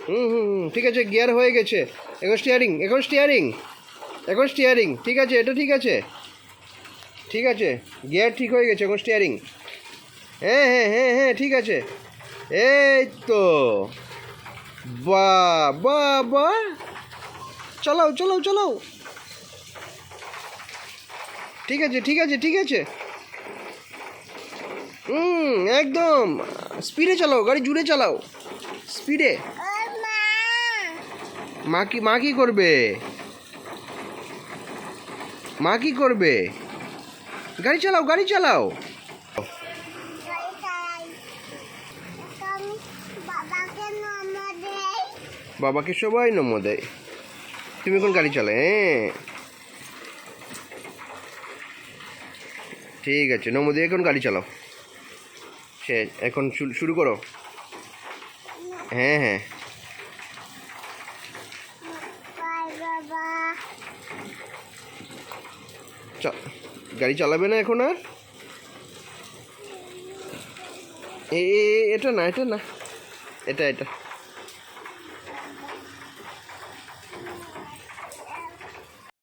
হুম হুম হুম, ঠিক আছে, গিয়ার হয়ে গেছে। এখন স্টিয়ারিং, এখন স্টিয়ারিং, এখন স্টিয়ারিং, ঠিক আছে, এটা ঠিক আছে, ঠিক আছে, গিয়ার ঠিক হয়ে গেছে, এখন স্টিয়ারিং। হ্যাঁ হ্যাঁ হ্যাঁ হ্যাঁ, ঠিক আছে। এই তো, বাহ বাহ বাহ, চালাও চালাও চালাও, ঠিক আছে ঠিক আছে ঠিক আছে। হুম, একদম স্পিডে চালাও, গাড়ি জুড়ে চালাও, স্পিডে। মা কি করবে? মা কি করবে? গাড়ি চালাও, গাড়ি চালাও। বাবাকে সবাই নমো দেয়। তুমি এখন গাড়ি চালাও, হ্যাঁ ঠিক আছে, নমো দিয়ে এখন গাড়ি চালাও। সে এখন শুরু করো। হ্যাঁ হ্যাঁ, গাড়ি চালাবে না এখন আর? এটা না, এটা না, এটা এটা